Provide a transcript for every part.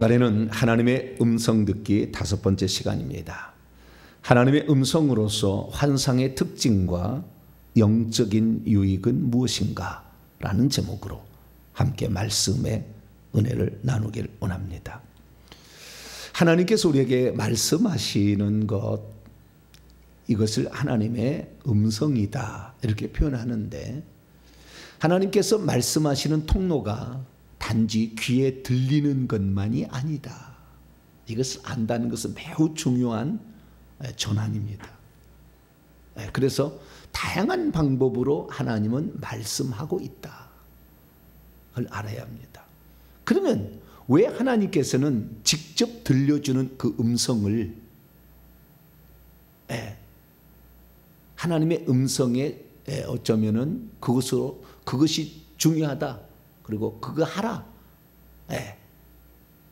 이번에는 하나님의 음성 듣기 5번째 시간입니다. 하나님의 음성으로서 환상의 특징과 영적인 유익은 무엇인가? 라는 제목으로 함께 말씀의 은혜를 나누길 원합니다. 하나님께서 우리에게 말씀하시는 것, 이것을 하나님의 음성이다 이렇게 표현하는데, 하나님께서 말씀하시는 통로가 단지 귀에 들리는 것만이 아니다. 이것을 안다는 것은 매우 중요한 전환입니다. 그래서 다양한 방법으로 하나님은 말씀하고 있다. 그걸 알아야 합니다. 그러면 왜 하나님께서는 직접 들려주는 그 음성을, 하나님의 음성에 어쩌면은 그것이 중요하다, 그리고 그거 하라,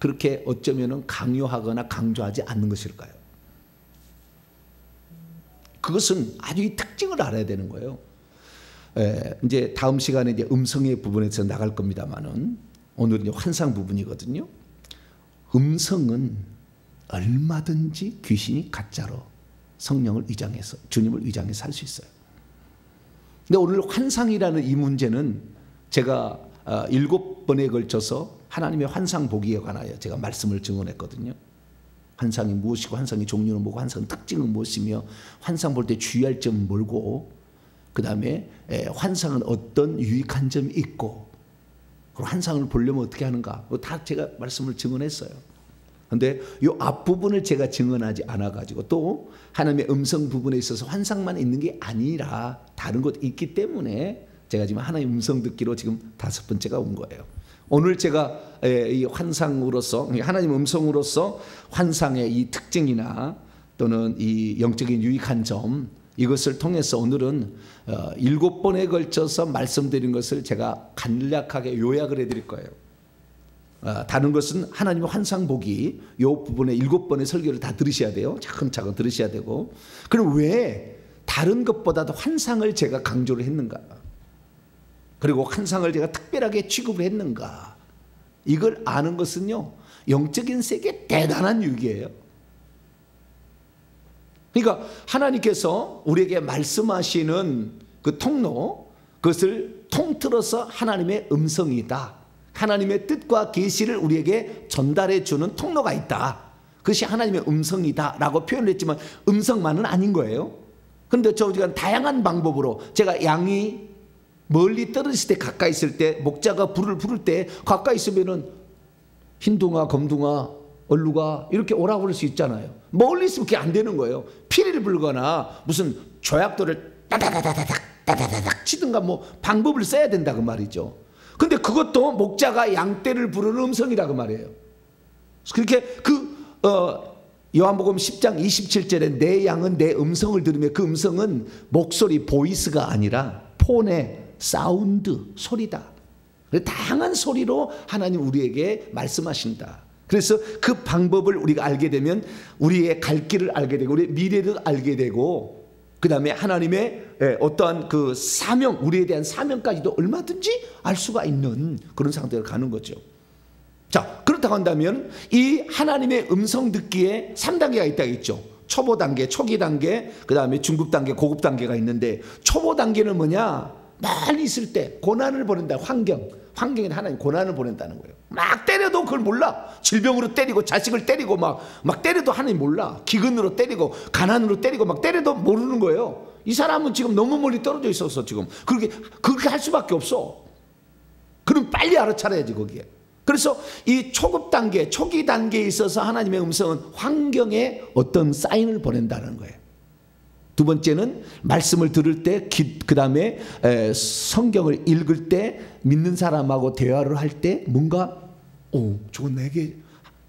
그렇게 어쩌면은 강요하거나 강조하지 않는 것일까요? 그것은 아주 이 특징을 알아야 되는 거예요. 이제 다음 시간에 이제 음성의 부분에서 나갈 겁니다만은, 오늘은 이제 환상 부분이거든요. 음성은 얼마든지 귀신이 가짜로 성령을 위장해서, 주님을 위장해서 할 수 있어요. 근데 오늘 환상이라는 이 문제는 제가 7번에 걸쳐서 하나님의 환상 보기에 관하여 제가 말씀을 증언했거든요. 환상이 무엇이고, 환상의 종류는 뭐고, 환상의 특징은 무엇이며, 환상 볼 때 주의할 점은 뭐고, 그 다음에 환상은 어떤 유익한 점이 있고, 그리고 환상을 보려면 어떻게 하는가, 다 제가 말씀을 증언했어요. 그런데 이 앞부분을 제가 증언하지 않아가지고, 또 하나님의 음성 부분에 있어서 환상만 있는 게 아니라 다른 것도 있기 때문에 제가 지금 하나님의 음성 듣기로 지금 5번째가 온 거예요. 오늘 제가 이 환상으로서, 하나님 음성으로서 환상의 이 특징이나 또는 이 영적인 유익한 점, 이것을 통해서 오늘은 7번에 걸쳐서 말씀드린 것을 제가 간략하게 요약을 해드릴 거예요. 다른 것은 하나님의 환상 보기, 이 부분에 7번의 설교를 다 들으셔야 돼요. 차근차근 들으셔야 되고. 그럼 왜 다른 것보다도 환상을 제가 강조를 했는가? 그리고 환상을 제가 특별하게 취급을 했는가? 이걸 아는 것은요, 영적인 세계에 대단한 유익이에요. 그러니까 하나님께서 우리에게 말씀하시는 그 통로, 그것을 통틀어서 하나님의 음성이다. 하나님의 뜻과 계시를 우리에게 전달해 주는 통로가 있다. 그것이 하나님의 음성이다 라고 표현을 했지만, 음성만은 아닌 거예요. 그런데 저희가 다양한 방법으로, 제가 양이 멀리 떨어질 때, 가까이 있을 때, 목자가 불을 부를 때 가까이 있으면은 흰둥아, 검둥아, 얼루가 이렇게 오라고 그럴 수 있잖아요. 멀리 있으면 그게 안 되는 거예요. 피리를 불거나 무슨 조약돌을 따다다닥 치든가 뭐 방법을 써야 된다 그 말이죠. 근데 그것도 목자가 양떼를 부르는 음성이라 그 말이에요. 그렇게 요한복음 10장 27절에 내 양은 내 음성을 들으며, 그 음성은 목소리, 보이스가 아니라 폰의 사운드, 소리다. 다양한 소리로 하나님 우리에게 말씀하신다. 그래서 그 방법을 우리가 알게 되면 우리의 갈 길을 알게 되고, 우리의 미래를 알게 되고, 그 다음에 하나님의 어떠한 그 사명, 우리에 대한 사명까지도 얼마든지 알 수가 있는 그런 상태로 가는 거죠. 자, 그렇다고 한다면 이 하나님의 음성 듣기에 3단계가 있다고 했죠. 초보 단계, 초기 단계, 그 다음에 중급 단계, 고급 단계가 있는데, 초보 단계는 뭐냐? 멀리 있을 때 고난을 보낸다. 환경에 하나님 고난을 보낸다는 거예요. 막 때려도 그걸 몰라. 질병으로 때리고, 자식을 때리고, 막 때려도 하나님 몰라. 기근으로 때리고, 가난으로 때리고, 막 때려도 모르는 거예요. 이 사람은 지금 너무 멀리 떨어져 있어서 지금 그렇게 할 수밖에 없어. 그럼 빨리 알아차려야지 거기에. 그래서 이 초급 단계, 초기 단계에 있어서 하나님의 음성은 환경에 어떤 사인을 보낸다는 거예요. 두 번째는 말씀을 들을 때, 그 다음에 성경을 읽을 때, 믿는 사람하고 대화를 할 때 뭔가 저건 내게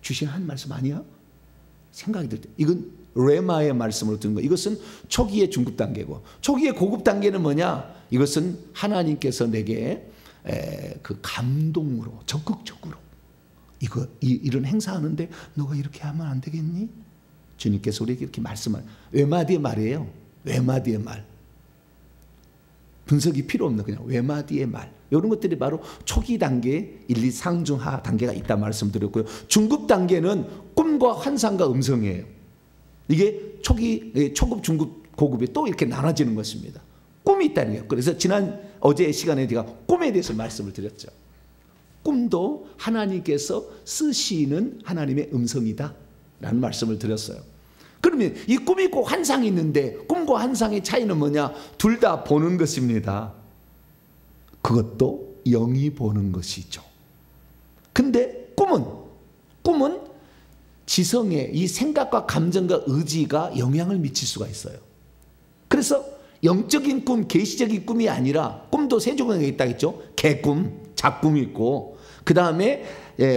주신 한 말씀 아니야? 생각이 들 때, 이건 레마의 말씀으로 듣는 거. 이것은 초기의 중급 단계고, 초기의 고급 단계는 뭐냐? 이것은 하나님께서 내게 그 감동으로, 적극적으로 이런 행사하는데 너가 이렇게 하면 안 되겠니? 주님께서 우리에게 이렇게 말씀을, 외마디의 말이에요. 외마디의 말. 분석이 필요 없는 그냥 외마디의 말, 이런 것들이 바로 초기 단계 1, 2 상중하 단계가 있다 말씀드렸고요. 중급 단계는 꿈과 환상과 음성이에요. 이게 초급, 중급, 고급이 또 이렇게 나눠지는 것입니다. 꿈이 있다는 거예요. 그래서 어제 시간에 제가 꿈에 대해서 말씀을 드렸죠. 꿈도 하나님께서 쓰시는 하나님의 음성이다 라는 말씀을 드렸어요. 그러면 이 꿈이 있고 환상이 있는데 꿈과 환상의 차이는 뭐냐? 둘 다 보는 것입니다. 그것도 영이 보는 것이죠. 근데 꿈은 지성의 이 생각과 감정과 의지가 영향을 미칠 수가 있어요. 그래서 영적인 꿈, 계시적인 꿈이 아니라 꿈도 세 종류가 있다 했죠. 개꿈, 작꿈이 있고 그 다음에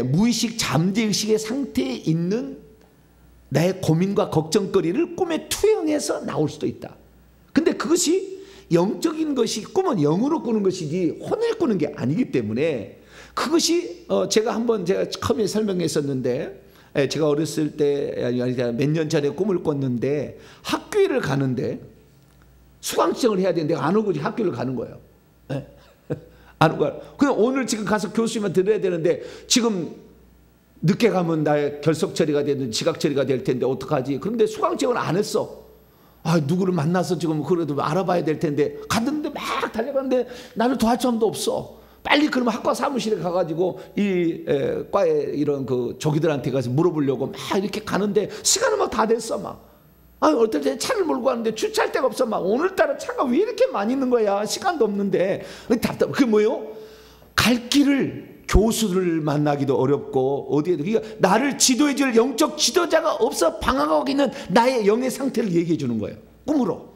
무의식, 잠재의식의 상태에 있는 나의 고민과 걱정거리를 꿈에 투영해서 나올 수도 있다. 근데 그것이 영적인 것이 꿈은 영으로 꾸는 것이지 혼을 꾸는 게 아니기 때문에 그것이 제가 처음에 설명했었는데 제가 어렸을 때 몇 년 전에 꿈을 꿨는데 학교를 가는데 수강시청을 해야 되는데 안 오고 학교를 가는 거예요. 안 오고 그냥 오늘 지금 가서 교수님만 들어야 되는데 지금 늦게 가면 나의 결석 처리가 되든 지각 처리가 될 텐데 어떡하지? 그런데 수강시청을 안 했어. 누구를 만나서 지금 그래도 알아봐야 될 텐데 갔는데 막 달려가는데 나를 도와줄 사람도 없어. 빨리 그러면 학과 사무실에 가가지고 이 과에 이런 그 조기들한테 가서 물어보려고 막 이렇게 가는데 시간은 막 다 됐어 막. 어떨 때 차를 몰고 가는데 주차할 데가 없어 막. 오늘따라 차가 왜 이렇게 많이 있는 거야? 시간도 없는데 답답. 그게 뭐예요? 갈 길을 교수를 만나기도 어렵고 어디에도 그러니까 나를 지도해줄 영적 지도자가 없어 방황하고 있는 나의 영의 상태를 얘기해 주는 거예요. 꿈으로.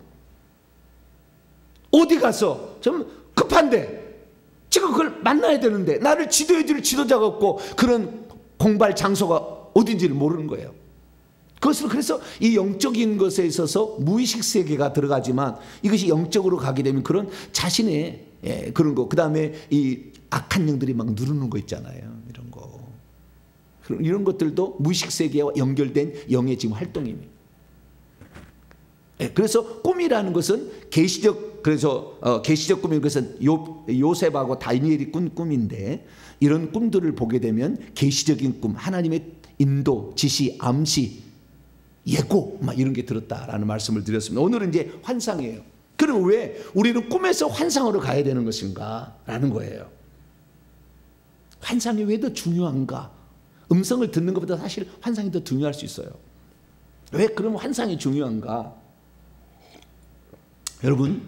어디 가서 좀 급한데 지금 그걸 만나야 되는데 나를 지도해줄 지도자가 없고 그런 공부할 장소가 어딘지를 모르는 거예요. 그것을 그래서 이 영적인 것에 있어서 무의식 세계가 들어가지만 이것이 영적으로 가게 되면 그런 자신의 그런 거 그 다음에 이 악한 영들이 막 누르는 거 있잖아요. 이런 거. 이런 것들도 무의식 세계와 연결된 영의 지금 활동입니다. 그래서 꿈이라는 것은 계시적 꿈인 것은 요셉하고 다니엘이 꾼 꿈인데 이런 꿈들을 보게 되면 계시적인 꿈, 하나님의 인도, 지시, 암시, 예고 막 이런 게 들었다라는 말씀을 드렸습니다. 오늘은 이제 환상이에요. 그럼 왜 우리는 꿈에서 환상으로 가야 되는 것인가? 라는 거예요. 환상이 왜 더 중요한가? 음성을 듣는 것보다 사실 환상이 더 중요할 수 있어요. 왜 그럼 환상이 중요한가? 여러분,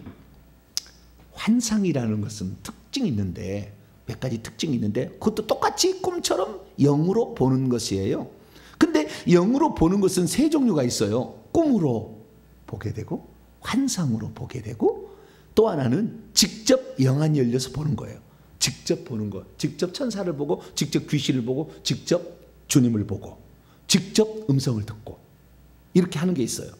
환상이라는 것은 특징이 있는데 몇 가지 특징이 있는데 그것도 똑같이 꿈처럼 영으로 보는 것이에요. 근데 영으로 보는 것은 세 종류가 있어요. 꿈으로 보게 되고 환상으로 보게 되고 또 하나는 직접 영안이 열려서 보는 거예요. 직접 보는 것. 직접 천사를 보고 직접 귀신을 보고 직접 주님을 보고 직접 음성을 듣고 이렇게 하는 게 있어요.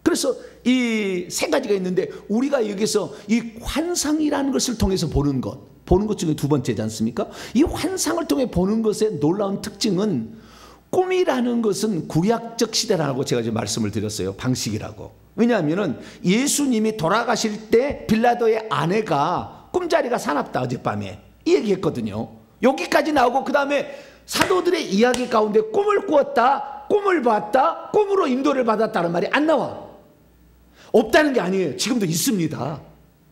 그래서 이 세 가지가 있는데 우리가 여기서 이 환상이라는 것을 통해서 보는 것 중에 두 번째지 않습니까? 이 환상을 통해 보는 것의 놀라운 특징은 꿈이라는 것은 구약적 시대라고 제가 지금 말씀을 드렸어요. 방식이라고. 왜냐하면 예수님이 돌아가실 때 빌라도의 아내가 꿈자리가 사납다 어젯밤에 이 얘기했거든요. 여기까지 나오고 그 다음에 사도들의 이야기 가운데 꿈을 꾸었다, 꿈을 봤다, 꿈으로 인도를 받았다는 말이 안 나와. 없다는 게 아니에요. 지금도 있습니다.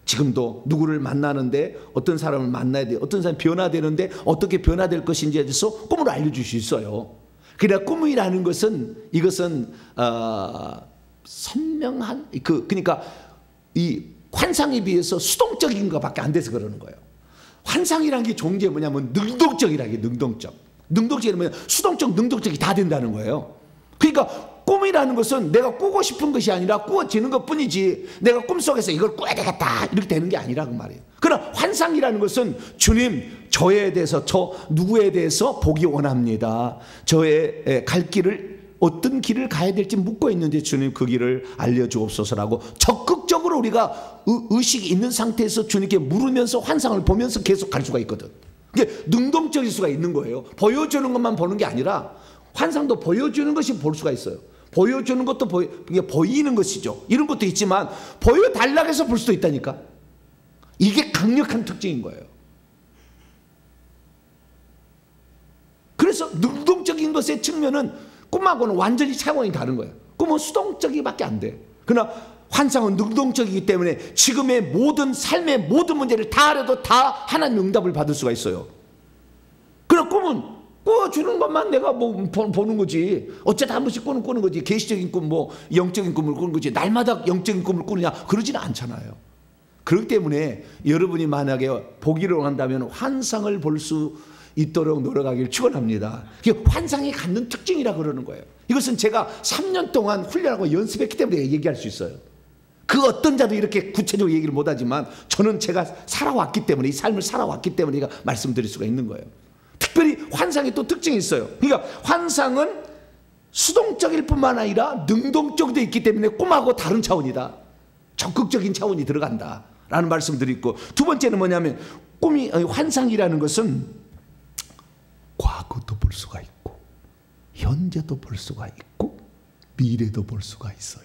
지금도 누구를 만나는데 어떤 사람을 만나야 돼, 어떤 사람이 변화되는데 어떻게 변화될 것인지에 대해서 꿈으로 알려줄 수 있어요. 그러나 꿈이라는 것은 이것은 선명한 그러니까 이 환상에 비해서 수동적인 것밖에 안 돼서 그러는 거예요. 환상이라는 게 좋은 게 뭐냐면 능동적이라는 게 능동적이라면 수동적, 능동적이 다 된다는 거예요. 그러니까 꿈이라는 것은 내가 꾸고 싶은 것이 아니라 꾸어지는 것뿐이지 내가 꿈속에서 이걸 꾸어야 되겠다 이렇게 되는 게 아니라고 말이에요. 그러나 환상이라는 것은 주님 저에 대해서 저 누구에 대해서 보기 원합니다. 저의 갈 길을 어떤 길을 가야 될지 묻고 있는데 주님 그 길을 알려주옵소서라고 적극적으로 우리가 의식이 있는 상태에서 주님께 물으면서 환상을 보면서 계속 갈 수가 있거든. 이게 능동적일 수가 있는 거예요. 보여주는 것만 보는 게 아니라 환상도 보여주는 것이 볼 수가 있어요. 보여주는 것도 이게 보이는 것이죠. 이런 것도 있지만 보여달라고 해서 볼 수도 있다니까. 이게 강력한 특징인 거예요. 그래서 능동적인 것의 측면은 꿈하고는 완전히 차원이 다른 거예요. 꿈은 수동적이밖에 안 돼. 그러나 환상은 능동적이기 때문에 지금의 모든 삶의 모든 문제를 다 알아도 다 하나님 응답을 받을 수가 있어요. 그러나 꿈은 꾸어주는 것만 내가 뭐 보는 거지. 어쩌다 한 번씩 꾸는 거지. 계시적인 꿈, 뭐 영적인 꿈을 꾸는 거지. 날마다 영적인 꿈을 꾸느냐 그러지는 않잖아요. 그렇기 때문에 여러분이 만약에 보기를 원한다면 환상을 볼 수 있도록 노력하기를 축원합니다. 이게 환상이 갖는 특징이라 그러는 거예요. 이것은 제가 3년 동안 훈련하고 연습했기 때문에 얘기할 수 있어요. 그 어떤 자도 이렇게 구체적으로 얘기를 못하지만 저는 제가 살아왔기 때문에 이 삶을 살아왔기 때문에 제가 말씀드릴 수가 있는 거예요. 특별히 환상이 또 특징이 있어요. 그러니까 환상은 수동적일 뿐만 아니라 능동적도 있기 때문에 꿈하고 다른 차원이다. 적극적인 차원이 들어간다 라는 말씀들이 있고, 두 번째는 뭐냐면 환상이라는 것은 과거도 볼 수가 있고 현재도 볼 수가 있고 미래도 볼 수가 있어요.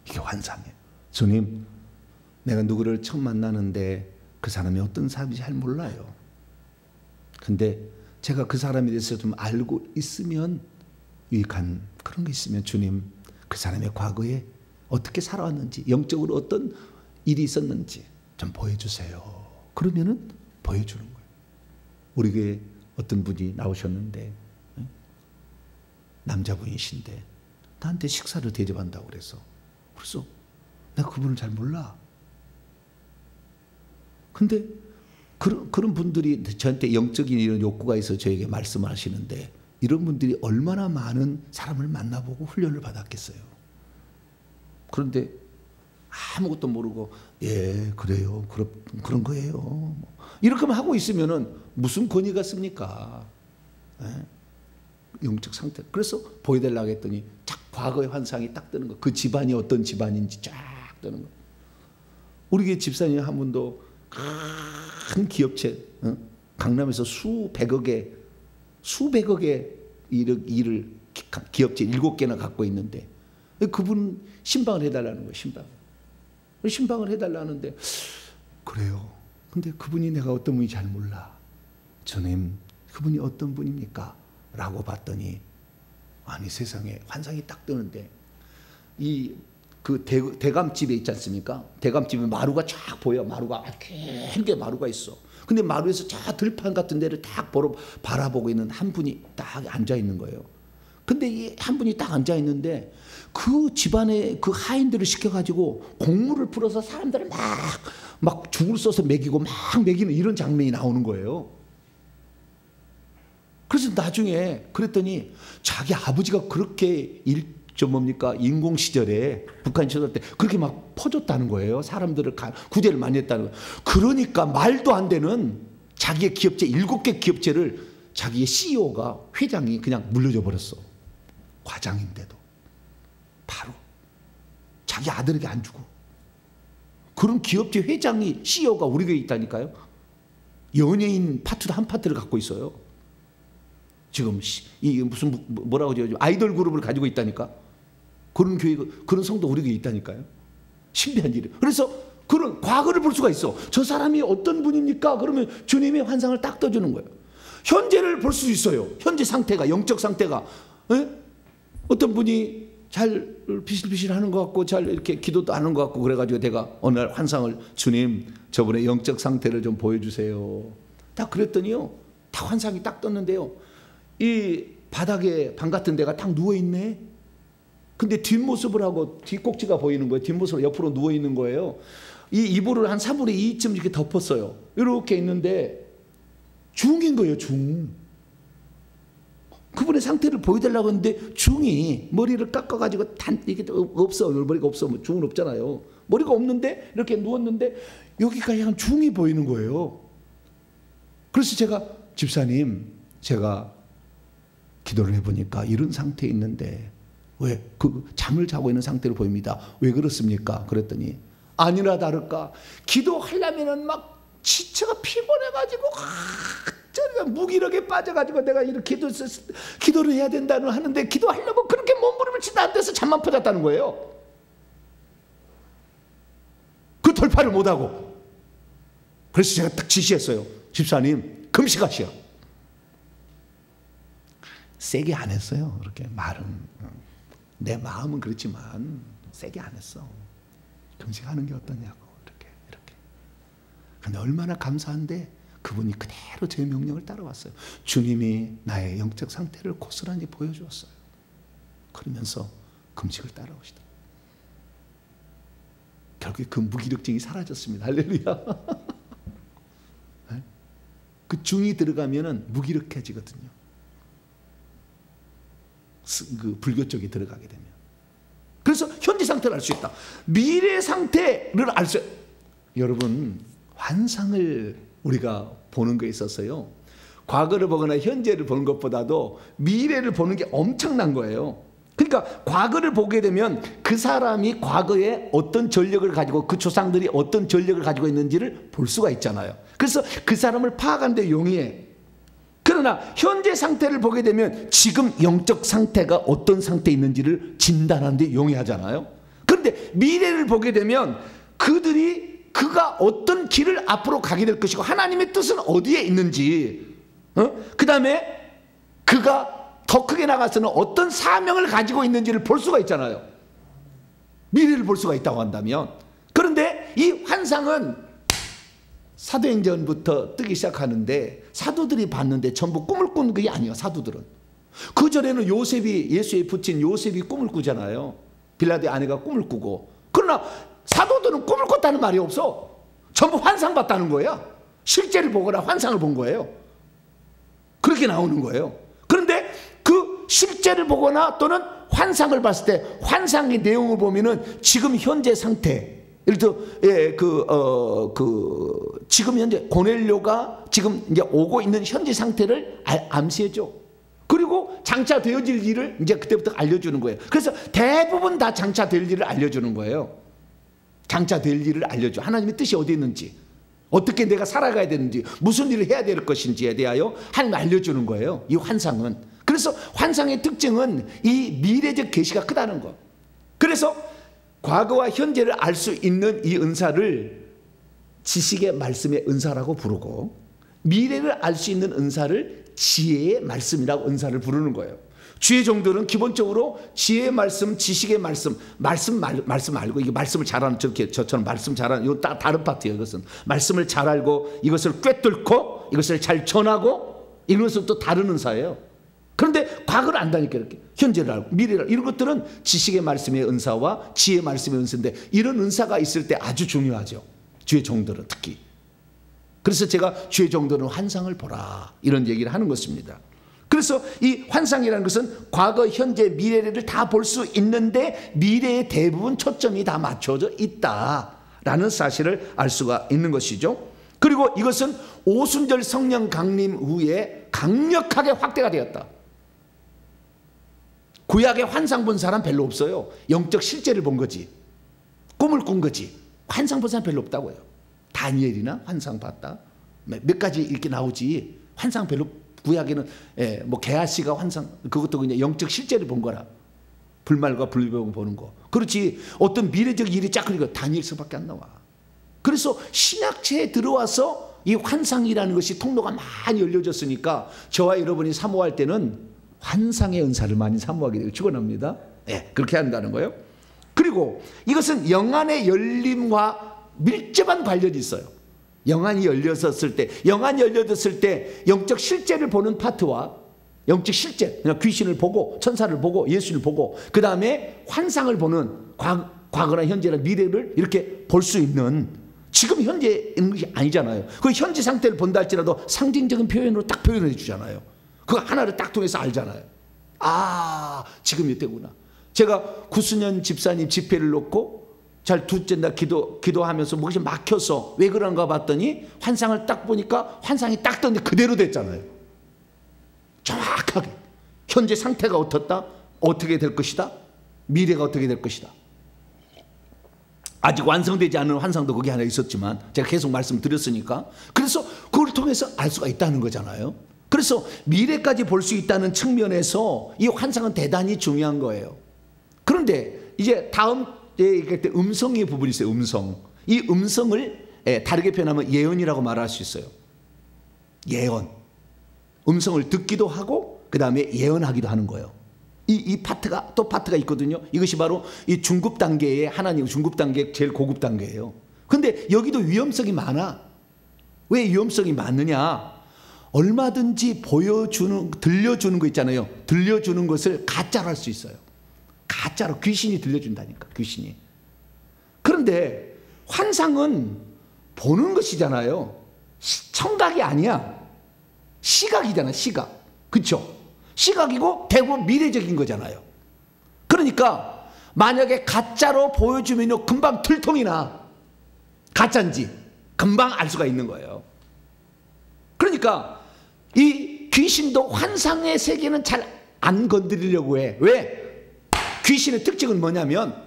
이게 환상이에요. 주님, 내가 누구를 처음 만나는데 그 사람이 어떤 사람인지 잘 몰라요. 근데 제가 그 사람에 대해서 좀 알고 있으면, 유익한 그런 게 있으면 주님, 그 사람의 과거에 어떻게 살아왔는지, 영적으로 어떤 일이 있었는지 좀 보여주세요. 그러면은 보여주는 거예요. 우리 교회 어떤 분이 나오셨는데, 남자분이신데 나한테 식사를 대접한다고 그래서 내가 그분을 잘 몰라. 근데 그런 분들이 저한테 영적인 이런 욕구가 있어 저에게 말씀을 하시는데, 이런 분들이 얼마나 많은 사람을 만나보고 훈련을 받았겠어요. 그런데 아무것도 모르고 예 그래요 그런 거예요 이렇게만 하고 있으면은 무슨 권위가 있습니까? 영적 상태. 그래서 보여달라고 했더니 쫙 과거의 환상이 딱 뜨는 거. 그 집안이 어떤 집안인지 쫙 뜨는 거. 우리 교회 집사님 한 분도 큰 기업체, 강남에서 수백억의 일을 기업체 7개나 갖고 있는데, 그분 신방을 해달라는 거예요. 신방을 해달라는데, 그래요. 근데 그분이 내가 어떤 분인지 잘 몰라. 주님, 그분이 어떤 분입니까? 라고 봤더니, 아니 세상에 환상이 딱 뜨는데, 그 대감집에 있지 않습니까? 대감집에 마루가 쫙 보여. 마루가 길게 마루가 있어. 근데 마루에서 저 들판 같은 데를 딱 바라보고 있는 한 분이 딱 앉아 있는 거예요. 근데 이 한 분이 딱 앉아 있는데, 그 집안에 그 하인들을 시켜가지고 곡물을 풀어서 사람들을 막 죽을 써서 먹이고 막 먹이는 이런 장면이 나오는 거예요. 그래서 나중에 그랬더니 자기 아버지가 그렇게 인공 시절에 북한 시절 때 그렇게 막 퍼줬다는 거예요. 사람들을 구제를 많이 했다는 거예요. 그러니까 말도 안 되는 자기의 기업체 7개 기업체를 자기의 CEO가 회장이 그냥 물려줘 버렸어. 과장인데도 바로 자기 아들에게 안 주고. 그런 기업체 회장이 CEO가 우리 교회에 있다니까요. 연예인 파트도 한 파트를 갖고 있어요. 지금 이 무슨 뭐라고 하죠? 아이돌 그룹을 가지고 있다니까. 그런 교회, 그런 성도 우리 교회에 있다니까요. 신비한 일이에요. 그래서 그런 과거를 볼 수가 있어. 저 사람이 어떤 분입니까? 그러면 주님의 환상을 딱 떠주는 거예요. 현재를 볼 수 있어요. 현재 상태가, 영적 상태가. 어떤 분이 잘 비실비실 하는 것 같고 잘 이렇게 기도도 하는 것 같고 그래가지고 내가 어느 날 환상을, 주님 저번에 영적 상태를 좀 보여주세요. 딱 그랬더니요, 다 환상이 딱 떴는데요, 이 바닥에 방 같은 데가 딱 누워있네. 근데 뒷모습을 하고 뒷꼭지가 보이는 거예요. 뒷모습으로 옆으로 누워있는 거예요. 이 이불을 한 3분의 2쯤 이렇게 덮었어요. 이렇게 있는데 중인 거예요. 중. 그분의 상태를 보여달라고 했는데 중이 머리를 깎아가지고 이게 없어. 머리가 없어. 중은 없잖아요. 머리가 없는데 이렇게 누웠는데 여기가 그냥 중이 보이는 거예요. 그래서 제가, 집사님, 제가 기도를 해보니까 이런 상태에 있는데 왜 잠을 자고 있는 상태로 보입니다. 왜 그렇습니까? 그랬더니 아니나 다를까 기도하려면은 막 지체가 피곤해가지고 무기력에 빠져가지고 내가 이렇게 기도를 해야 된다는 하는데 기도하려고 그렇게 몸부림치다 안 돼서 잠만 퍼졌다는 거예요. 그 돌파를 못하고. 그래서 제가 딱 지시했어요. 집사님, 금식하시오. 세게 안 했어요. 그렇게 말은. 내 마음은 그렇지만 세게 안 했어. 금식하는 게 어떠냐고. 이렇게. 근데 얼마나 감사한데 그분이 그대로 제 명령을 따라왔어요. 주님이 나의 영적 상태를 고스란히 보여주었어요. 그러면서 금식을 따라오시더라고요. 결국에 그 무기력증이 사라졌습니다. 할렐루야. 그 중이 들어가면은 무기력해지거든요. 그 불교 쪽에 들어가게 되면. 그래서 현재 상태를 알 수 있다. 미래 상태를 알 수. 여러분, 환상을 우리가 보는 거에 있어서요, 과거를 보거나 현재를 보는 것보다도 미래를 보는 게 엄청난 거예요. 그러니까 과거를 보게 되면 그 사람이 과거에 어떤 전력을 가지고, 그 조상들이 어떤 전력을 가지고 있는지를 볼 수가 있잖아요. 그래서 그 사람을 파악하는 데 용이해. 그러나 현재 상태를 보게 되면 지금 영적 상태가 어떤 상태에 있는지를 진단하는 데 용이하잖아요. 그런데 미래를 보게 되면 그가 어떤 길을 앞으로 가게 될 것이고 하나님의 뜻은 어디에 있는지, 그 다음에 그가 더 크게 나가서는 어떤 사명을 가지고 있는지를 볼 수가 있잖아요. 미래를 볼 수가 있다고 한다면. 그런데 이 환상은 사도행전부터 뜨기 시작하는데 사도들이 봤는데 전부 꿈을 꾸는 게 아니에요. 사도들은. 그 전에는 요셉이, 예수의 부친 요셉이 꿈을 꾸잖아요. 빌라도의 아내가 꿈을 꾸고. 그러나 사도들은 꿈을 꿨다는 말이 없어. 전부 환상 봤다는 거야. 실제를 보거나 환상을 본 거예요. 그렇게 나오는 거예요. 그런데 그 실제를 보거나 또는 환상을 봤을 때 환상의 내용을 보면은 지금 현재 상태, 예를 들어 지금 현재 고넬료가 지금 이제 오고 있는 현재 상태를 암시해줘. 그리고 장차되어질 일을 이제 그때부터 알려주는 거예요. 그래서 대부분 다 장차될 일을 알려주는 거예요. 장차될 일을 알려줘. 하나님의 뜻이 어디 있는지, 어떻게 내가 살아가야 되는지, 무슨 일을 해야 될 것인지에 대하여 하나님이 알려주는 거예요. 이 환상은. 그래서 환상의 특징은 이 미래적 계시가 크다는 것. 그래서 과거와 현재를 알 수 있는 이 은사를 지식의 말씀의 은사라고 부르고, 미래를 알 수 있는 은사를 지혜의 말씀이라고 은사를 부르는 거예요. 주의 종들은 기본적으로 지혜의 말씀, 지식의 말씀 알고, 이게 말씀을 잘 아는, 저처럼 말씀 잘 아는, 이거 다른 파트예요. 이것은 말씀을 잘 알고 이것을 꿰뚫고 이것을 잘 전하고, 이것은 또 다른 은사예요. 그런데 과거를 안다니까, 이렇게 현재를 알고 미래를 알고, 이런 것들은 지식의 말씀의 은사와 지혜의 말씀의 은사인데, 이런 은사가 있을 때 아주 중요하죠. 주의 종들은 특히. 그래서 제가 주의 종들은 환상을 보라, 이런 얘기를 하는 것입니다. 그래서 이 환상이라는 것은 과거, 현재, 미래를 다 볼 수 있는데 미래의 대부분 초점이 다 맞춰져 있다라는 사실을 알 수가 있는 것이죠. 그리고 이것은 오순절 성령 강림 후에 강력하게 확대가 되었다. 구약의 환상 본 사람 별로 없어요. 영적 실제를 본 거지, 꿈을 꾼 거지. 환상 본 사람 별로 없다고요. 다니엘이나 환상 봤다, 몇 가지 이렇게 나오지. 환상 별로, 구약에는 뭐 게하시가 환상, 그것도 그냥 영적 실제를 본 거라. 불말과 불병을 보는 거. 그렇지 어떤 미래적 일이 쫙, 그러니까 다니엘서밖에 안 나와. 그래서 신약체에 들어와서 이 환상이라는 것이 통로가 많이 열려졌으니까 저와 여러분이 사모할 때는 환상의 은사를 많이 사모하게 되고 축원합니다. 그렇게 한다는 거예요. 그리고 이것은 영안의 열림과 밀접한 관련이 있어요. 영안이 열렸을 때 영적 실제를 보는 파트와 영적 실제, 그냥 귀신을 보고 천사를 보고 예수를 보고 그 다음에 환상을 보는, 과거나 현재나 미래를 이렇게 볼 수 있는, 지금 현재 있는 것이 아니잖아요. 그 현재 상태를 본다 할지라도 상징적인 표현으로 딱 표현해 주잖아요. 그거 하나를 딱 통해서 알잖아요. 아, 지금 이때구나. 제가 구수년 집사님 집회를 놓고 잘 둘째 날 기도하면서 목이 막혀서 왜 그런가 봤더니 환상을 딱 보니까 환상이 딱 떴는데 그대로 됐잖아요. 정확하게 현재 상태가 어떻다, 어떻게 될 것이다, 미래가 어떻게 될 것이다. 아직 완성되지 않은 환상도 거기 하나 있었지만 제가 계속 말씀드렸으니까, 그래서 그걸 통해서 알 수가 있다는 거잖아요. 그래서 미래까지 볼 수 있다는 측면에서 이 환상은 대단히 중요한 거예요. 그런데 이제 다음 얘기할 때 음성의 부분이 있어요. 음성. 이 음성을 다르게 표현하면 예언이라고 말할 수 있어요. 예언. 음성을 듣기도 하고 그 다음에 예언하기도 하는 거예요. 이 파트가 또 파트가 있거든요. 이것이 바로 이 중급 단계의 하나님 중급 단계 제일 고급 단계예요. 근데 여기도 위험성이 많아. 왜 위험성이 많느냐? 얼마든지 들려주는 거 있잖아요. 들려주는 것을 가짜로 할 수 있어요. 가짜로 귀신이 들려준다니까. 귀신이. 그런데 환상은 보는 것이잖아요. 청각이 아니야. 시각이잖아. 시각. 그렇죠? 시각이고 대부분 미래적인 거잖아요. 그러니까 만약에 가짜로 보여주면 금방 들통이 나. 가짜인지 금방 알 수가 있는 거예요. 그러니까 이 귀신도 환상의 세계는 잘 안 건드리려고 해. 왜? 귀신의 특징은 뭐냐면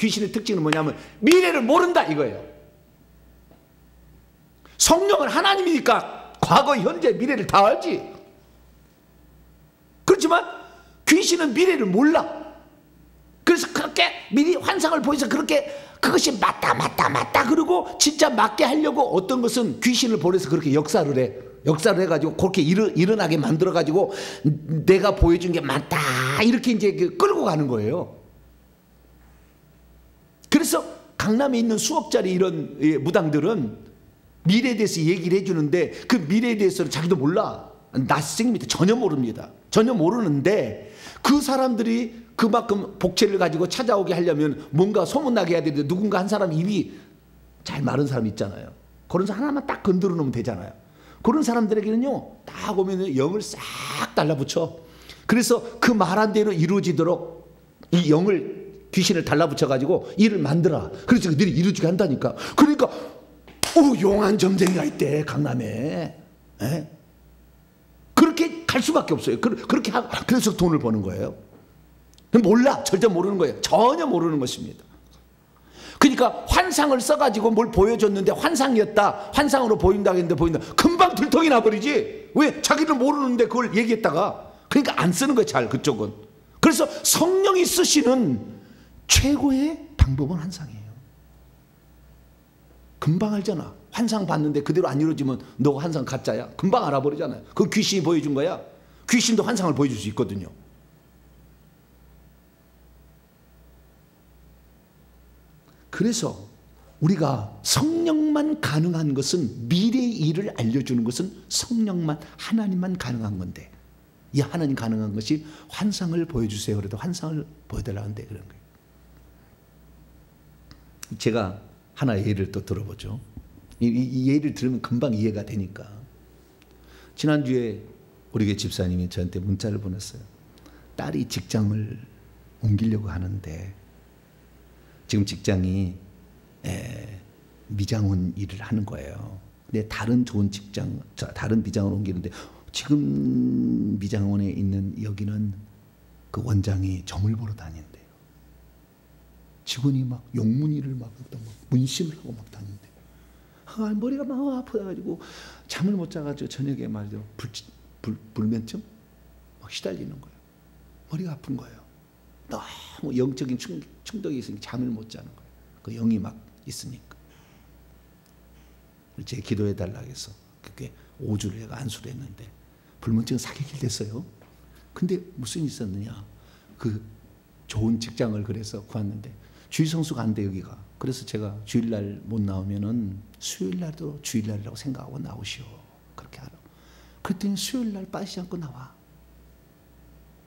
미래를 모른다 이거예요. 성령은 하나님이니까 과거, 현재, 미래를 다 알지. 그렇지만 귀신은 미래를 몰라. 그래서 그렇게 미리 환상을 보여서 그렇게 그것이 맞다 그러고 진짜 맞게 하려고 어떤 것은 귀신을 보내서 그렇게 역사를 해. 역사를 해가지고 그렇게 일어나게 만들어가지고 내가 보여준 게 맞다 이렇게 이제 끌고 가는 거예요. 그래서 강남에 있는 수억짜리 이런 무당들은 미래에 대해서 얘기를 해주는데 그 미래에 대해서는 자기도 몰라. 낯생입니다. 전혀 모릅니다. 전혀 모르는데 그 사람들이 그만큼 복체를 가지고 찾아오게 하려면 뭔가 소문나게 해야 되는데 누군가 한 사람 입이 잘 마른 사람 있잖아요. 그런 사람 하나만 딱 건드려 놓으면 되잖아요. 그런 사람들에게는요 딱 오면 영을 싹 달라붙여. 그래서 그 말한 대로 이루어지도록 이 영을 귀신을 달라붙여 가지고 일을 만들어. 그래서 그들이 이루어지게 한다니까. 그러니까 용한 점쟁이가 있대 강남에. 에? 그렇게 갈 수밖에 없어요. 그렇게 하고 그래서 돈을 버는 거예요. 몰라. 절대 모르는 거예요. 전혀 모르는 것입니다. 그러니까 환상을 써가지고 뭘 보여줬는데 환상이었다. 환상으로 보인다고 했는데 보인다. 금방 들통이 나버리지. 왜? 자기는 모르는데 그걸 얘기했다가. 그러니까 안 쓰는 거예요. 잘 그쪽은. 그래서 성령이 쓰시는 최고의 방법은 환상이에요. 금방 알잖아. 환상 봤는데 그대로 안 이루어지면 너 환상 가짜야. 금방 알아버리잖아요. 그 귀신이 보여준 거야. 귀신도 환상을 보여줄 수 있거든요. 그래서 우리가 성령만 가능한 것은 미래의 일을 알려주는 것은 성령만 하나님만 가능한 건데 이 하나님 가능한 것이 환상을 보여주세요. 그래도 환상을 보여달라는데 그런 거예요. 제가 하나 예를 또 들어보죠. 이 예를 들으면 금방 이해가 되니까. 지난주에 우리 교회 집사님이 저한테 문자를 보냈어요. 딸이 직장을 옮기려고 하는데 지금 직장이 미장원 일을 하는 거예요. 근데 다른 좋은 직장, 다른 미장원 옮기는데 지금 미장원에 있는 여기는 그 원장이 점을 보러 다닌대요. 직원이 막 용문이를 막 문신을 하고 막 다닌대요. 머리가 막 아파가지고 잠을 못 자가지고 저녁에 말이죠 불면증 막 시달리는 거예요. 머리가 아픈 거예요. 너무 영적인 충격이 있으니까 잠을 못 자는 거예요. 그 영이 막 있으니까. 제가 기도해 달라고 해서 그게 5주를 해가 안수를 했는데 불면증 사격이 됐어요. 근데 무슨 일이 있었느냐. 그 좋은 직장을 그래서 구했는데 주일성수가 안 돼 여기가. 그래서 제가 주일날 못 나오면은 수요일날도 주일날이라고 생각하고 나오시오. 그렇게 하라고. 그랬더니 수요일날 빠지지 않고 나와.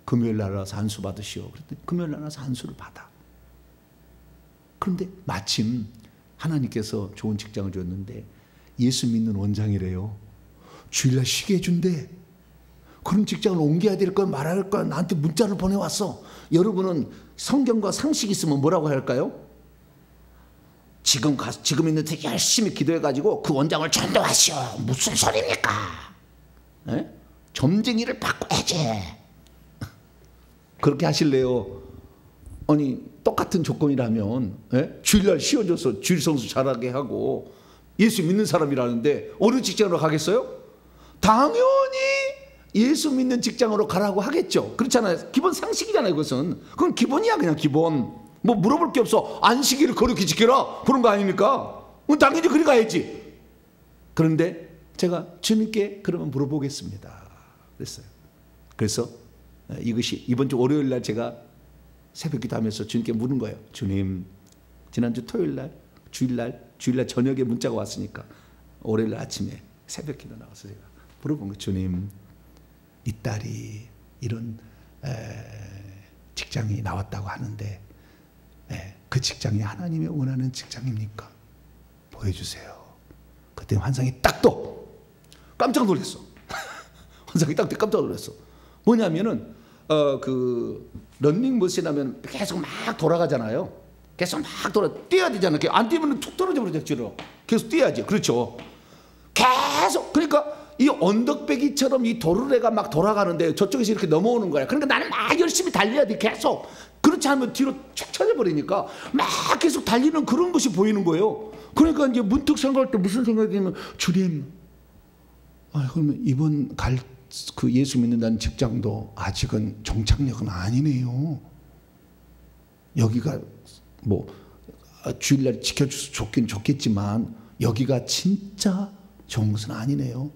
금요일날 와서 안수 받으시오. 그랬더니 금요일날 와서 안수를 받아. 그런데 마침 하나님께서 좋은 직장을 줬는데 예수 믿는 원장이래요. 주일날 쉬게 해준대. 그런 직장을 옮겨야 될 걸 말할 걸 나한테 문자를 보내왔어. 여러분은 성경과 상식이 있으면 뭐라고 할까요? 지금 있는데 열심히 기도해가지고 그 원장을 전도하시오. 무슨 소리입니까? 에? 점쟁이를 바꿔야지. 그렇게 하실래요? 아니 똑같은 조건이라면 주일날 쉬어줘서 주일 성수 잘하게 하고 예수 믿는 사람이라는데 어느 직장으로 가겠어요? 당연히 예수 믿는 직장으로 가라고 하겠죠. 그렇잖아요. 기본 상식이잖아요. 그것은. 그건 기본이야. 그냥 기본. 뭐 물어볼 게 없어. 안식일을 거룩히 지켜라. 그런 거 아닙니까? 당연히 그리 가야지. 그런데 제가 주님께 그러면 물어보겠습니다 그랬어요. 그래서 이것이 이번 주 월요일 날 제가 새벽 기도하면서 주님께 묻는 거예요. 주님, 지난주 토요일 날, 주일날 저녁에 문자가 왔으니까 월요일 날 아침에 새벽 기도 나가서 제가 물어본 거예요. 주님, 이 딸이 이런 직장이 나왔다고 하는데 그 직장이 하나님이 원하는 직장입니까? 보여주세요. 그때 환상이 딱 떠. 깜짝 놀랐어. 환상이 딱 떠 깜짝 놀랐어. 뭐냐면은 그 런닝머신 하면 계속 막 돌아가잖아요. 계속 막 뛰어야 되잖아요. 안 뛰면 툭 떨어져 버리죠. 계속 뛰어야지. 그렇죠. 계속. 그러니까 이 언덕배기처럼 이 도르래가 막 돌아가는데 저쪽에서 이렇게 넘어오는 거야. 그러니까 나는 막 열심히 달려야 돼. 계속. 그렇지 않으면 뒤로 쭉 쳐져버리니까 막 계속 달리는 그런 것이 보이는 거예요. 그러니까 이제 문득 생각할 때 무슨 생각이 들면, 주님, 그러면 이번 그 예수 믿는다는 직장도 아직은 정착력은 아니네요. 여기가 뭐 주일날 지켜줘서 좋긴 좋겠지만 여기가 진짜 좋은 것은 아니네요.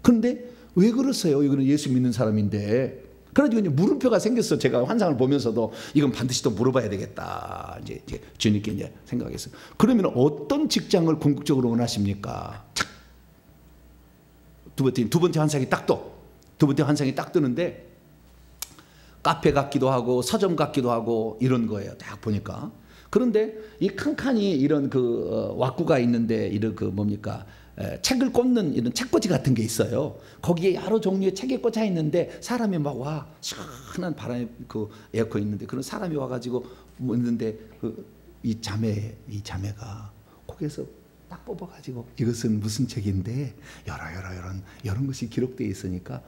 그런데 왜 그러세요? 이거는 예수 믿는 사람인데. 그래가지고 이제 물음표가 생겼어. 제가 환상을 보면서도 이건 반드시 또 물어봐야 되겠다. 이제 주님께 이제 생각했어요. 그러면 어떤 직장을 궁극적으로 원하십니까? 두 번째 환상이 딱 떠. 두 번째 환상이 딱 뜨는데 카페 같기도 하고 서점 같기도 하고 이런 거예요. 딱 보니까. 그런데 이 칸칸이 이런 그 왁구가 있는데 이런 그 뭡니까? 책을 꽂는 이런 책꽂이 같은 게 있어요. 거기에 여러 종류의 책이 꽂혀 있는데 사람이 막 와, 시원한 바람이 그 에어컨 있는데 그런 사람이 와가지고 뭐 있는데 이 자매가 거기에서 딱 뽑아가지고 이것은 무슨 책인데 이런 것이 기록되어 있으니까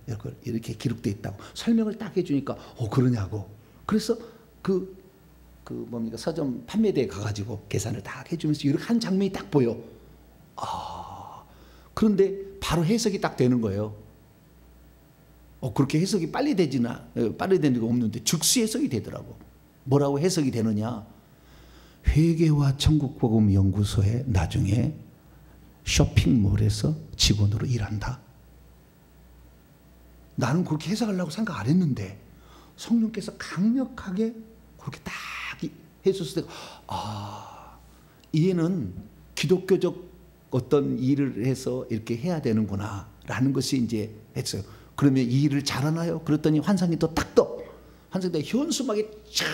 이걸 이렇게 기록되어 있다고 설명을 딱 해주니까 그러냐고. 그래서 그 뭡니까 서점 판매대에 가가지고 계산을 딱 해주면서 이렇게 한 장면이 딱 보여. 그런데 바로 해석이 딱 되는 거예요. 그렇게 해석이 빨리 되는 게 없는데 즉시 해석이 되더라고. 뭐라고 해석이 되느냐? 회계와 천국복음 연구소에 나중에 쇼핑몰에서 직원으로 일한다. 나는 그렇게 해석하려고 생각 안 했는데 성령께서 강력하게 그렇게 딱 해줬을 때가 얘는 기독교적 어떤 일을 해서 이렇게 해야 되는구나 라는 것이 이제 했어요. 그러면 이 일을 잘하나요? 그랬더니 환상이 또 딱 떠. 환상이 현수막에 쫙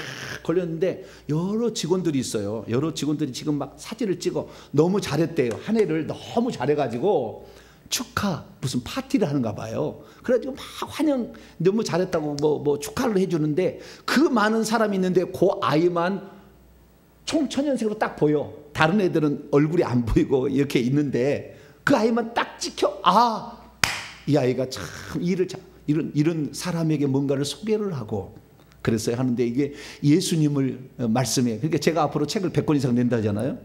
걸렸는데 여러 직원들이 있어요. 여러 직원들이 지금 막 사진을 찍어 너무 잘했대요. 한 해를 너무 잘해가지고 축하 무슨 파티를 하는가 봐요. 그래가지고 막 환영 너무 잘했다고 뭐 축하를 해주는데 그 많은 사람이 있는데 그 아이만 총천연색으로 딱 보여. 다른 애들은 얼굴이 안 보이고 이렇게 있는데 그 아이만 딱 찍혀. 이 아이가 참 이런 사람에게 뭔가를 소개를 하고 그랬어야 하는데 이게 예수님을 말씀해. 그러니까 제가 앞으로 책을 100권 이상 낸다잖아요.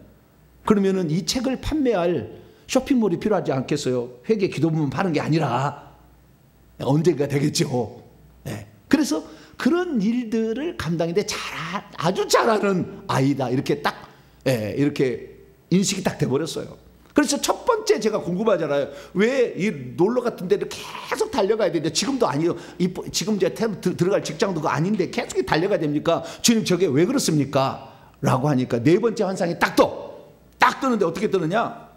그러면은 이 책을 판매할 쇼핑몰이 필요하지 않겠어요? 회계 기도부만 파는 게 아니라 언젠가 되겠죠. 네. 그래서 그런 일들을 감당인데 아주 잘하는 아이다. 이렇게 딱 이렇게 인식이 딱 돼버렸어요. 그래서 첫 번째 제가 궁금하잖아요. 왜 이 놀러 같은 데를 계속 달려가야 되는데 지금도 아니에요. 지금 이제 들어갈 직장도 아닌데 계속 달려가야 됩니까? 주님 저게 왜 그렇습니까? 라고 하니까 네 번째 환상이 딱 떠. 딱 뜨는데 어떻게 뜨느냐?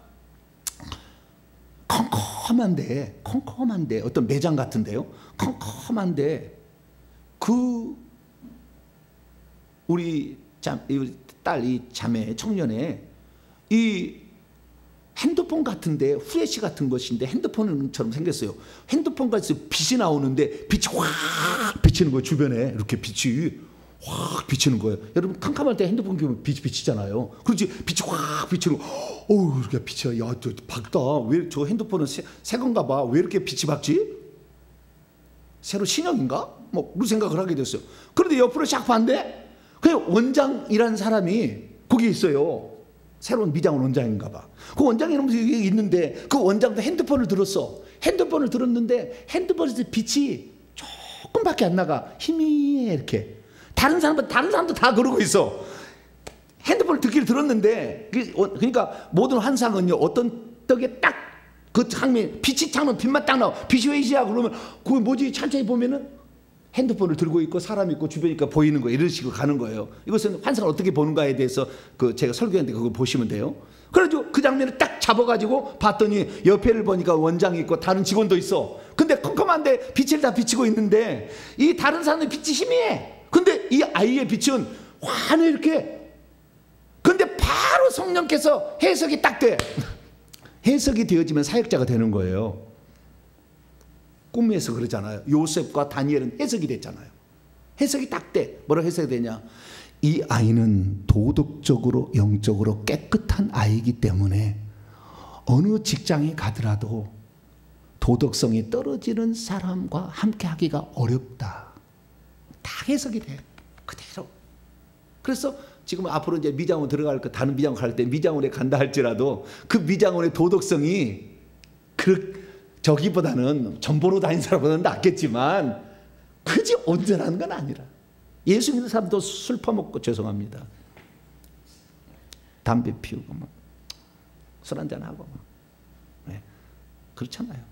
컴컴한데 어떤 매장 같은데요. 컴컴한데 우리 딸 이 자매 청년의 이 핸드폰 같은데 후레쉬 같은 것인데 핸드폰처럼 생겼어요. 핸드폰까지 빛이 나오는데 빛이 확 비치는 거예요. 주변에 이렇게 빛이 확 비치는 거예요. 여러분 캄캄할 때 핸드폰 보면 빛이 비치잖아요. 그렇지 빛이 확 비치는 거. 이렇게 빛이 야, 저 밝다. 왜 저 핸드폰은 새 건가 봐. 왜 이렇게 빛이 밝지? 새로 신형인가? 뭐 그런 생각을 하게 됐어요. 그런데 옆으로 샥 봤는데 그 원장이라는 사람이 거기 있어요. 새로운 미장원 원장인가 봐. 그 원장이 있는데 그 원장도 핸드폰을 들었어. 핸드폰을 들었는데 핸드폰에서 빛이 조금밖에 안 나가. 희미해 이렇게. 다른 사람도 다 그러고 있어. 핸드폰을 듣기를 들었는데 그러니까 모든 환상은요 어떤 떡에 딱 그 창문 빛이 창문 빛만 딱 나와. 빛이 왜 이지야 그러면 그게 뭐지? 천천히 보면은 핸드폰을 들고 있고 사람 있고 주변이니까 보이는 거예요. 이런 식으로 가는 거예요. 이것은 환상을 어떻게 보는가에 대해서 그 제가 설교했는데 그걸 보시면 돼요. 그래가지고 그 장면을 딱 잡아가지고 봤더니 옆에를 보니까 원장이 있고 다른 직원도 있어. 근데 컴컴한데 빛을 다 비치고 있는데 이 다른 사람의 빛이 희미해. 근데 이 아이의 빛은 환히 이렇게. 근데 바로 성령께서 해석이 딱 돼. 해석이 되어지면 사역자가 되는 거예요. 꿈에서 그러잖아요. 요셉과 다니엘은 해석이 됐잖아요. 해석이 딱 돼. 뭐라고 해석이 되냐? 이 아이는 도덕적으로 영적으로 깨끗한 아이이기 때문에 어느 직장에 가더라도 도덕성이 떨어지는 사람과 함께 하기가 어렵다. 다 해석이 돼. 그대로. 그래서 지금 앞으로 이제 미장원 들어갈 거 다른 미장원 갈 때 미장원에 간다 할지라도 그 미장원의 도덕성이 저기보다는 전보로 다닌 사람보다는 낫겠지만 그지 온전한 건 아니라. 예수 믿는 사람도 술 퍼먹고 죄송합니다. 담배 피우고 막 술 한잔하고 막. 네. 그렇잖아요.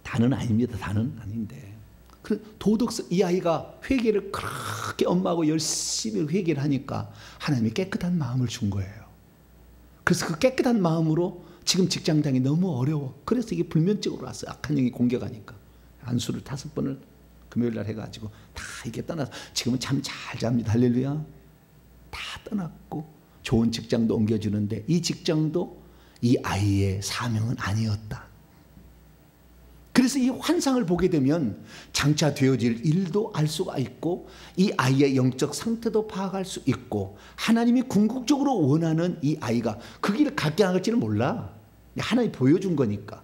다는 아닙니다. 다는 아닌데. 그 도덕성 이 아이가 회개를 그렇게 엄마하고 열심히 회개를 하니까 하나님이 깨끗한 마음을 준 거예요. 그래서 그 깨끗한 마음으로 지금 직장 다니기 너무 어려워. 그래서 이게 불면증으로 왔어요. 악한 영이 공격하니까. 안수를 5번을 금요일 날 해가지고 다 이게 떠나서 지금은 참 잘 잡니다. 할렐루야. 다 떠났고 좋은 직장도 옮겨주는데 이 직장도 이 아이의 사명은 아니었다. 그래서 이 환상을 보게 되면 장차 되어질 일도 알 수가 있고 이 아이의 영적 상태도 파악할 수 있고 하나님이 궁극적으로 원하는 이 아이가 그 길을 갈지 안 갈지는 몰라. 하나님이 보여준 거니까.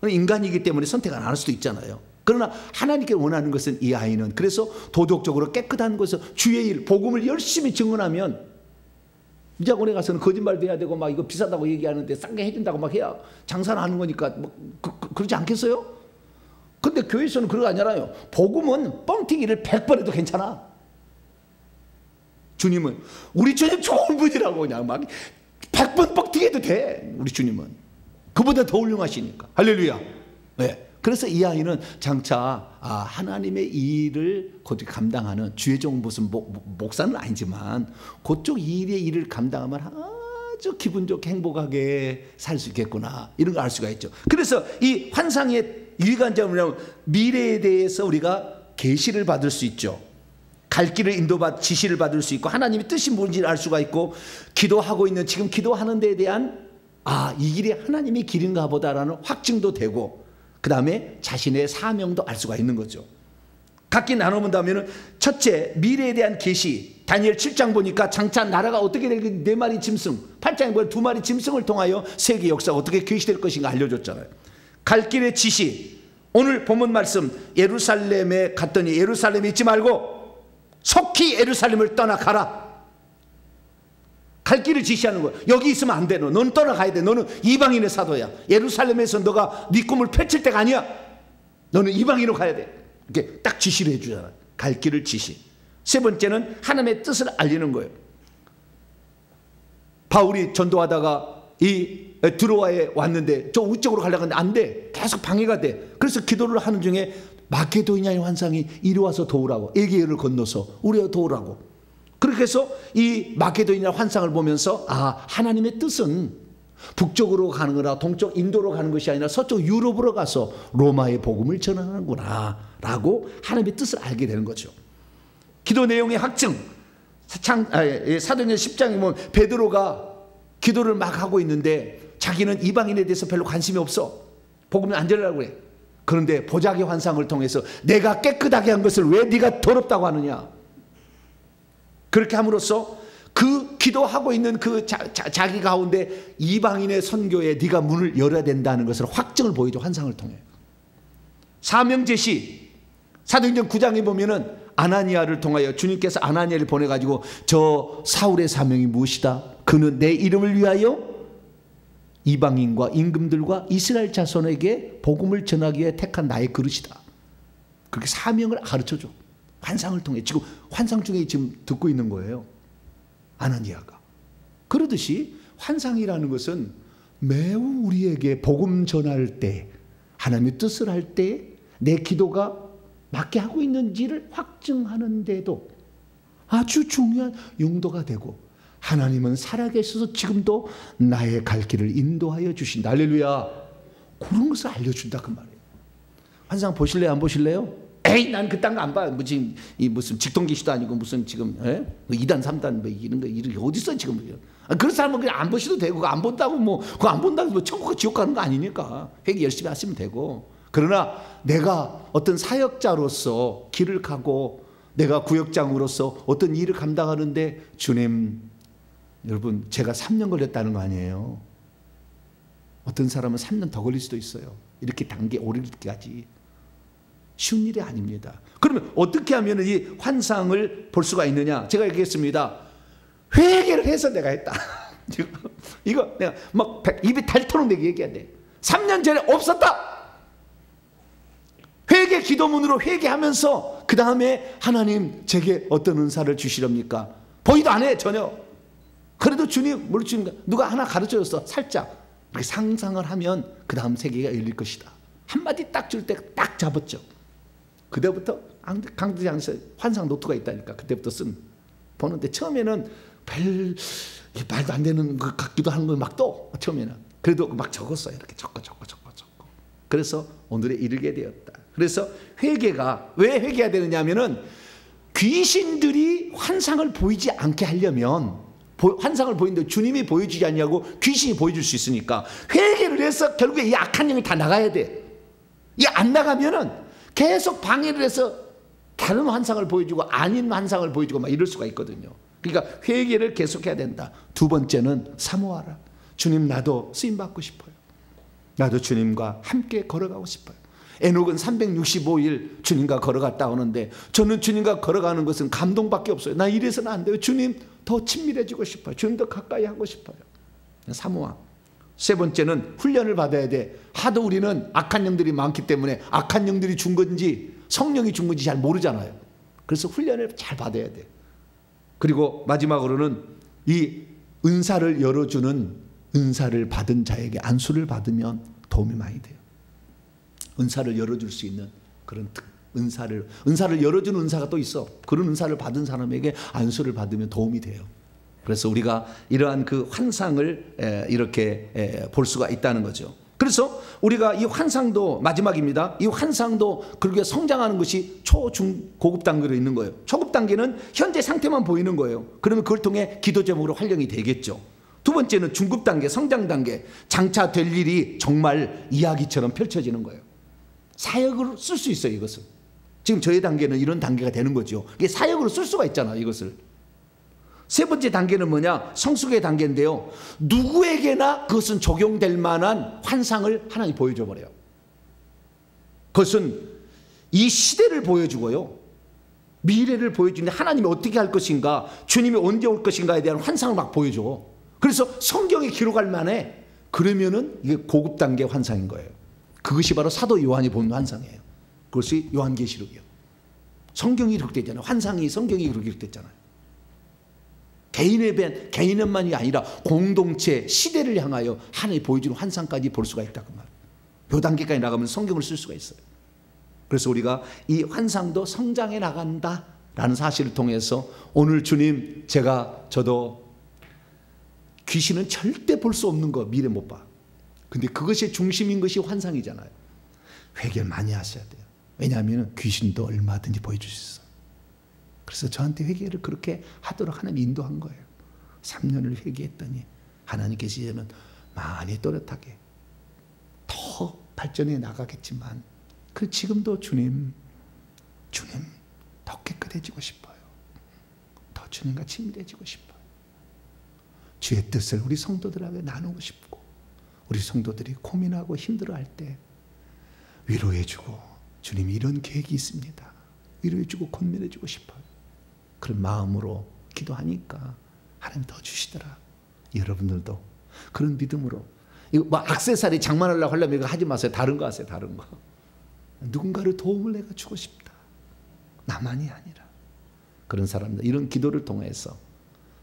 인간이기 때문에 선택 안 할 수도 있잖아요. 그러나 하나님께 원하는 것은 이 아이는 그래서 도덕적으로 깨끗한 것을 주의 일, 복음을 열심히 증언하면 미장원에 가서는 거짓말도 해야 되고 막 이거 비싸다고 얘기하는데 싸게 해준다고 막 해야 장사를 하는 거니까 뭐 그러지 않겠어요? 근데 교회에서는 그런 거 아니잖아요. 복음은 뻥튀기를 100번 해도 괜찮아. 주님은 우리 주님 좋은 분이라고 그냥 막 100번 뻥튀기 해도 돼. 우리 주님은 그보다 더 훌륭하시니까. 할렐루야. 네. 그래서 이 아이는 장차 하나님의 일을 곧 감당하는 주의 종 무슨 목사는 아니지만 그쪽 일의 일을 감당하면 아주 기분 좋게 행복하게 살 수 있겠구나 이런 거 알 수가 있죠. 그래서 이 환상의 유익한 점은 뭐냐면 미래에 대해서 우리가 계시를 받을 수 있죠. 갈 길을 인도받 지시를 받을 수 있고 하나님의 뜻이 뭔지를 알 수가 있고 기도하고 있는 지금 기도하는 데에 대한 이 길이 하나님의 길인가 보다라는 확증도 되고 그 다음에 자신의 사명도 알 수가 있는 거죠. 각기 나눠본다면 첫째 미래에 대한 계시. 다니엘 7장 보니까 장차 나라가 어떻게 될 4마리 짐승 8장에 보면 2마리 짐승을 통하여 세계 역사가 어떻게 계시될 것인가 알려줬잖아요. 갈 길의 지시. 오늘 본문 말씀 예루살렘에 갔더니 예루살렘에 있지 말고 속히 예루살렘을 떠나가라. 갈 길을 지시하는 거야. 여기 있으면 안 돼. 너는 떠나가야 돼. 너는 이방인의 사도야. 예루살렘에서 너가 네 꿈을 펼칠 때가 아니야. 너는 이방인으로 가야 돼. 이렇게 딱 지시를 해주잖아. 갈 길을 지시. 세 번째는 하나님의 뜻을 알리는 거예요. 바울이 전도하다가 이 드로아에 왔는데 저 우쪽으로 가려고 하는데 안 돼. 계속 방해가 돼. 그래서 기도를 하는 중에 마케도니아의 환상이 이리 와서 도우라고. 에게어를 건너서 우리가 도우라고. 그렇게 해서 이 마케도니아 환상을 보면서 하나님의 뜻은 북쪽으로 가는 거나 동쪽 인도로 가는 것이 아니라 서쪽 유럽으로 가서 로마의 복음을 전하는구나 라고 하나님의 뜻을 알게 되는 거죠. 기도 내용의 확증. 사도행전 10장에 보면 베드로가 기도를 막 하고 있는데 자기는 이방인에 대해서 별로 관심이 없어. 복음을 안 전하려고 그래. 그런데 보자기 환상을 통해서 내가 깨끗하게 한 것을 왜 네가 더럽다고 하느냐. 그렇게 함으로써 그 기도하고 있는 그 자기 가운데 이방인의 선교에 네가 문을 열어야 된다는 것을 확증을 보이죠. 환상을 통해. 사명 제시. 사도행전 9장에 보면은 아나니아를 통하여 주님께서 아나니아를 보내가지고 저 사울의 사명이 무엇이다. 그는 내 이름을 위하여 이방인과 임금들과 이스라엘 자손에게 복음을 전하기 위해 택한 나의 그릇이다. 그렇게 사명을 가르쳐줘. 환상을 통해. 지금 환상 중에 지금 듣고 있는 거예요. 아나니아가. 그러듯이 환상이라는 것은 매우 우리에게 복음 전할 때, 하나님의 뜻을 할 때 내 기도가 맞게 하고 있는지를 확증하는데도 아주 중요한 용도가 되고, 하나님은 살아계셔서 지금도 나의 갈 길을 인도하여 주신다. 할렐루야. 그런 것을 알려준다 그 말이에요. 환상 보실래요? 안 보실래요? 에이, 난 그딴 거 안 봐. 뭐 지금 이 무슨 직통기시도 아니고 무슨 지금 2단 3단 뭐 이런 거 어디 있어 지금. 그런 사람은 그냥 안 보셔도 되고, 그거 안 본다고 뭐 그거 안 본다고 뭐 천국 지옥 가는 거 아니니까 회개 열심히 하시면 되고. 그러나 내가 어떤 사역자로서 길을 가고 내가 구역장으로서 어떤 일을 감당하는데, 주님, 여러분 제가 3년 걸렸다는 거 아니에요. 어떤 사람은 3년 더 걸릴 수도 있어요. 이렇게 단계 오르기까지 쉬운 일이 아닙니다. 그러면 어떻게 하면 이 환상을 볼 수가 있느냐? 제가 얘기했습니다. 회개를 해서 내가 했다. 이거 내가 막 입이 닳도록 내가 얘기해야 돼. 3년 전에 없었다. 회개 기도문으로 회개하면서 그 다음에 하나님 제게 어떤 은사를 주시렵니까? 보이도 안 해 전혀. 그래도 주님 뭘 주는가? 누가 하나 가르쳐줬어. 살짝 이렇게 상상을 하면 그 다음 세계가 열릴 것이다. 한마디 딱 줄 때 딱 잡았죠. 그때부터 강대장에서 환상 노트가 있다니까. 그때부터 보는데 처음에는 별 말도 안 되는 것 같기도 하는 걸 막 또 처음에는 그래도 막 적었어요. 이렇게 적고 그래서 오늘에 이르게 되었다. 그래서 회개가 왜 회개해야 되느냐 하면은, 귀신들이 환상을 보이지 않게 하려면, 환상을 보이는데 주님이 보여주지 않냐고 귀신이 보여줄 수 있으니까 회개를 해서 결국에 이 악한 영이 다 나가야 돼. 이 안 나가면은 계속 방해를 해서 다른 환상을 보여주고 아닌 환상을 보여주고 막 이럴 수가 있거든요. 그러니까 회개를 계속해야 된다. 두 번째는 사모하라. 주님, 나도 쓰임받고 싶어요. 나도 주님과 함께 걸어가고 싶어요. 에녹은 365일 주님과 걸어갔다 오는데, 저는 주님과 걸어가는 것은 감동밖에 없어요. 나 이래서는 안 돼요. 주님 더 친밀해지고 싶어요. 주님 더 가까이 하고 싶어요. 사모함. 세 번째는 훈련을 받아야 돼. 하도 우리는 악한 영들이 많기 때문에 악한 영들이 준 건지 성령이 준 건지 잘 모르잖아요. 그래서 훈련을 잘 받아야 돼. 그리고 마지막으로는 이 은사를 열어주는, 은사를 받은 자에게 안수를 받으면 도움이 많이 돼요. 은사를 열어줄 수 있는 그런 은사를 열어주는 은사가 또 있어. 그런 은사를 받은 사람에게 안수를 받으면 도움이 돼요. 그래서 우리가 이러한 그 환상을 이렇게 볼 수가 있다는 거죠. 그래서 우리가 이 환상도, 마지막입니다. 이 환상도 그렇게 성장하는 것이 초, 중, 고급 단계로 있는 거예요. 초급 단계는 현재 상태만 보이는 거예요. 그러면 그걸 통해 기도 제목으로 활용이 되겠죠. 두 번째는 중급 단계, 성장 단계. 장차 될 일이 정말 이야기처럼 펼쳐지는 거예요. 사역으로 쓸 수 있어요, 이것을. 지금 저희 단계는 이런 단계가 되는 거죠. 이게 사역으로 쓸 수가 있잖아요, 이것을. 세 번째 단계는 뭐냐? 성숙의 단계인데요. 누구에게나 그것은 적용될 만한 환상을 하나님이 보여줘 버려요. 그것은 이 시대를 보여주고요, 미래를 보여주는데 하나님이 어떻게 할 것인가, 주님이 언제 올 것인가에 대한 환상을 막 보여줘. 그래서 성경에 기록할 만해. 그러면은 이게 고급 단계 환상인 거예요. 그것이 바로 사도 요한이 본 환상이에요. 그것이 요한계시록이요. 성경이 기록됐잖아요. 환상이 성경이 기록됐잖아요. 개인만이 아니라 공동체, 시대를 향하여 하나님이 보여주는 환상까지 볼 수가 있다 그 말. 요 단계까지 나가면 성경을 쓸 수가 있어요. 그래서 우리가 이 환상도 성장해 나간다라는 사실을 통해서 오늘 주님, 저도 귀신은 절대 볼 수 없는 거 미래 못 봐. 근데 그것의 중심인 것이 환상이잖아요. 회개를 많이 하셔야 돼요. 왜냐하면 귀신도 얼마든지 보여줄 수 있어요. 그래서 저한테 회개를 그렇게 하도록 하나님 인도한 거예요. 3년을 회개했더니 하나님께서 이제는 많이 또렷하게 더 발전해 나가겠지만, 지금도 주님 더 깨끗해지고 싶어요. 더 주님과 친밀해지고 싶어요. 주의 뜻을 우리 성도들에게 나누고 싶고, 우리 성도들이 고민하고 힘들어할 때 위로해주고, 주님이 이런 계획이 있습니다, 위로해주고 권면해주고 싶어요. 그런 마음으로 기도하니까 하나님 더 주시더라. 여러분들도 그런 믿음으로, 이거 뭐 액세서리 장만하려고 하려면 이거 하지 마세요. 다른 거 하세요. 다른 거. 누군가를 도움을 내가 주고 싶다. 나만이 아니라 그런 사람들, 이런 기도를 통해서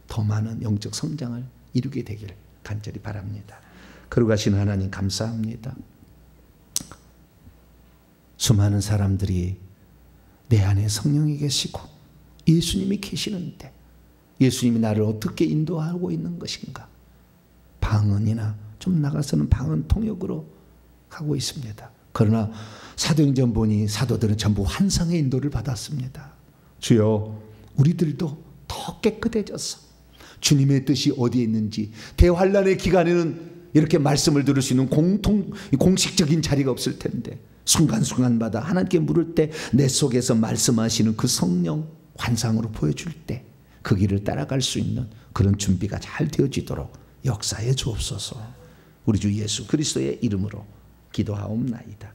더 많은 영적 성장을 이루게 되길 간절히 바랍니다. 걸어가시는 하나님 감사합니다. 수많은 사람들이 내 안에 성령이 계시고 예수님이 계시는데 예수님이 나를 어떻게 인도하고 있는 것인가? 방언이나 좀 나가서는 방언 통역으로 가고 있습니다. 그러나 사도행전 보니 사도들은 전부 환상의 인도를 받았습니다. 주여, 우리들도 더 깨끗해졌어. 주님의 뜻이 어디에 있는지, 대환란의 기간에는 이렇게 말씀을 들을 수 있는 공식적인 자리가 없을 텐데 순간순간마다 하나님께 물을 때 내 속에서 말씀하시는 그 성령 환상으로 보여줄 때 그 길을 따라갈 수 있는 그런 준비가 잘 되어지도록 역사해 주옵소서. 우리 주 예수 그리스도의 이름으로 기도하옵나이다.